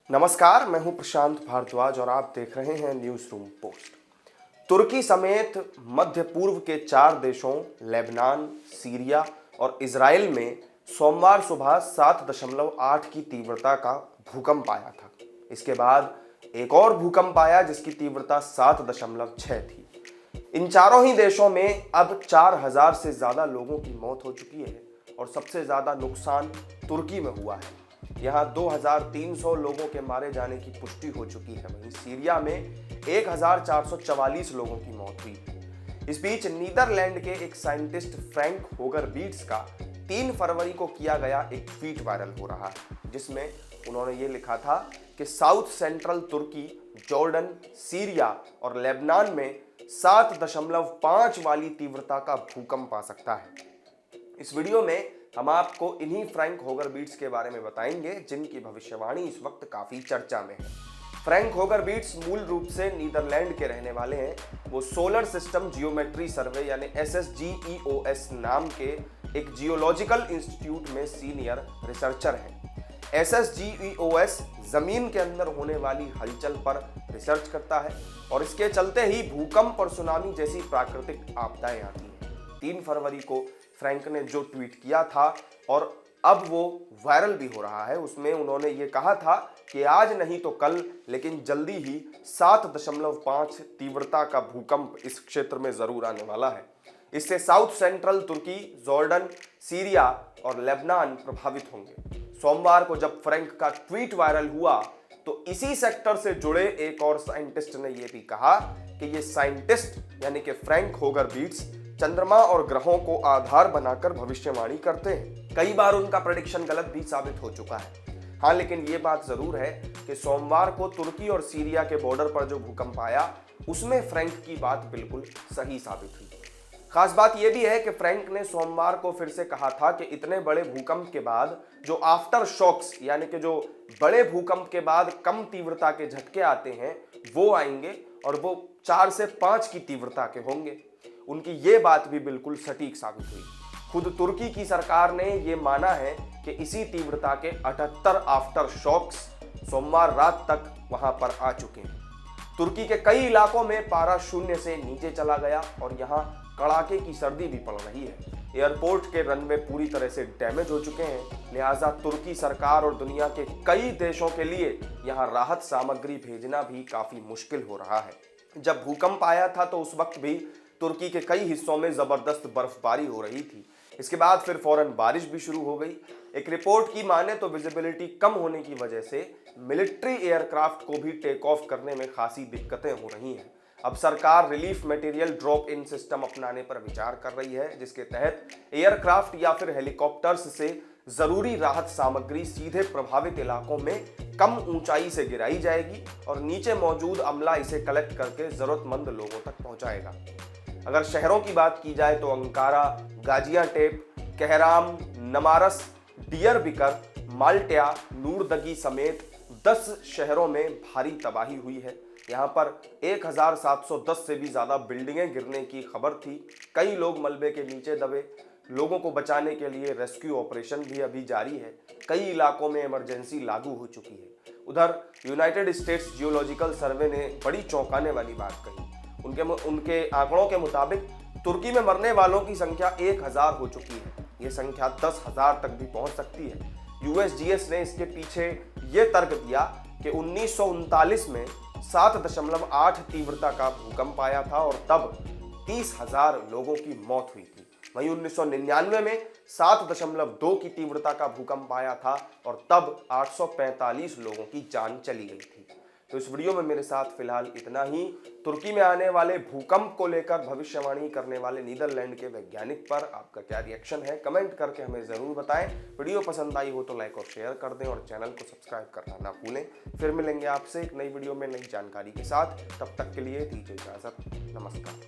नमस्कार, मैं हूं प्रशांत भारद्वाज और आप देख रहे हैं न्यूज रूम पोस्ट। तुर्की समेत मध्य पूर्व के 4 देशों लेबनान, सीरिया और इजराइल में सोमवार सुबह 7.8 की तीव्रता का भूकंप आया था। इसके बाद एक और भूकंप आया जिसकी तीव्रता 7.6 थी। इन चारों ही देशों में अब 4000 से ज्यादा लोगों की मौत हो चुकी है और सबसे ज्यादा नुकसान तुर्की में हुआ है। यहाँ 2300 लोगों के मारे जाने की पुष्टि हो चुकी है। वहीं सीरिया में 1444 लोगों की मौत हुई। इस बीच नीदरलैंड के एक साइंटिस्ट फ्रैंक होगर बीट्स का 3 फरवरी को किया गया एक ट्वीट वायरल हो रहा है, जिसमें उन्होंने ये लिखा था कि साउथ सेंट्रल तुर्की, जॉर्डन, सीरिया और लेबनान में 7.5 वाली तीव्रता का भूकंप आ सकता है। इस वीडियो में हम आपको इन्हीं फ्रैंक होगर बीट्स के बारे में बताएंगे जिनकी भविष्यवाणी इस वक्त काफी चर्चा में है। फ्रैंक होगर बीट्स मूल रूप से नीदरलैंड के रहने वाले हैं। वो सोलर सिस्टम जियोमेट्री सर्वे यानी SSGEOS नाम के एक जियोलॉजिकल इंस्टीट्यूट में सीनियर रिसर्चर हैं। SSGEOS जमीन के अंदर होने वाली हलचल पर रिसर्च करता है और इसके चलते ही भूकंप और सुनामी जैसी प्राकृतिक आपदाएं आती हैं। 3 फरवरी को फ्रैंक ने जो ट्वीट किया था और अब वो वायरल भी हो रहा है, उसमें उन्होंने ये कहा था कि आज नहीं तो कल, लेकिन जल्दी ही 7.5 तीव्रता का भूकंप इस क्षेत्र में जरूर आने वाला है। इससे साउथ सेंट्रल तुर्की, जॉर्डन, सीरिया और लेबनान प्रभावित होंगे। सोमवार को जब फ्रैंक का ट्वीट वायरल हुआ तो इसी सेक्टर से जुड़े एक और साइंटिस्ट ने यह भी कहा कि ये साइंटिस्ट यानी कि फ्रैंक होगर बीट्स चंद्रमा और ग्रहों को आधार बनाकर भविष्यवाणी करते हैं। कई बार उनका प्रेडिक्शन गलत भी साबित हो चुका है। हाँ, लेकिन ये बात जरूर है कि सोमवार को तुर्की और सीरिया के बॉर्डर पर जो भूकंप आया उसमें फ्रैंक की बात बिल्कुल सही साबित हुई। खास बात यह भी है कि फ्रैंक ने सोमवार को फिर से कहा था कि इतने बड़े भूकंप के बाद जो आफ्टर शॉक्स यानी कि जो बड़े भूकंप के बाद कम तीव्रता के झटके आते हैं वो आएंगे और वो 4 से 5 की तीव्रता के होंगे। उनकी ये बात भी बिल्कुल सटीक साबित हुई। खुद तुर्की की सरकार ने ये माना है कि इसी तीव्रता के 78 आफ्टर शॉक्स सोमवार रात तक वहां पर आ चुके हैं। तुर्की के कई इलाकों में पारा 0 से नीचे चला गया और यहाँ कड़ाके की सर्दी भी पड़ रही है। एयरपोर्ट के रनवे पूरी तरह से डैमेज हो चुके हैं, लिहाजा तुर्की सरकार और दुनिया के कई देशों के लिए यहाँ राहत सामग्री भेजना भी काफी मुश्किल हो रहा है। जब भूकंप आया था तो उस वक्त भी तुर्की के कई हिस्सों में जबरदस्त बर्फबारी हो रही थी। इसके बाद फिर फौरन बारिश भी शुरू हो गई। एक रिपोर्ट की माने तो विजिबिलिटी कम होने की वजह से मिलिट्री एयरक्राफ्ट को भी टेक ऑफ करने में खासी दिक्कतें हो रही हैं। अब सरकार relief material drop in system अपनाने पर विचार कर रही है, जिसके तहत एयरक्राफ्ट या फिर हेलीकॉप्टर्स से जरूरी राहत सामग्री सीधे प्रभावित इलाकों में कम ऊंचाई से गिराई जाएगी और नीचे मौजूद अमला इसे कलेक्ट करके जरूरतमंद लोगों तक पहुंचाएगा। अगर शहरों की बात की जाए तो अंकारा, गाजियाटेप, कहराम, नमारस, डियरबिकर, माल्टिया, नूरदगी समेत 10 शहरों में भारी तबाही हुई है। यहाँ पर 1710 से भी ज्यादा बिल्डिंगें गिरने की खबर थी। कई लोग मलबे के नीचे दबे। लोगों को बचाने के लिए रेस्क्यू ऑपरेशन भी अभी जारी है। कई इलाकों में इमरजेंसी लागू हो चुकी है। उधर यूनाइटेड स्टेट्स जियोलॉजिकल सर्वे ने बड़ी चौंकाने वाली बात कही। उनके आंकड़ों के मुताबिक तुर्की में मरने वालों की संख्या 1000 हो चुकी है। ये संख्या 10,000 तक भी पहुंच सकती है। USGS ने इसके पीछे ये तर्क दिया कि 1939 में 7.8 तीव्रता का भूकंप आया था और तब 30,000 लोगों की मौत हुई थी। वहीं 1999 में 7.2 की तीव्रता का भूकंप आया था और तब 845 लोगों की जान चली गई थी। तो इस वीडियो में मेरे साथ फिलहाल इतना ही। तुर्की में आने वाले भूकंप को लेकर भविष्यवाणी करने वाले नीदरलैंड के वैज्ञानिक पर आपका क्या रिएक्शन है, कमेंट करके हमें जरूर बताएं। वीडियो पसंद आई हो तो लाइक और शेयर कर दें और चैनल को सब्सक्राइब करना ना भूलें। फिर मिलेंगे आपसे एक नई वीडियो में नई जानकारी के साथ। तब तक के लिए दीजिए इजाजत। नमस्कार।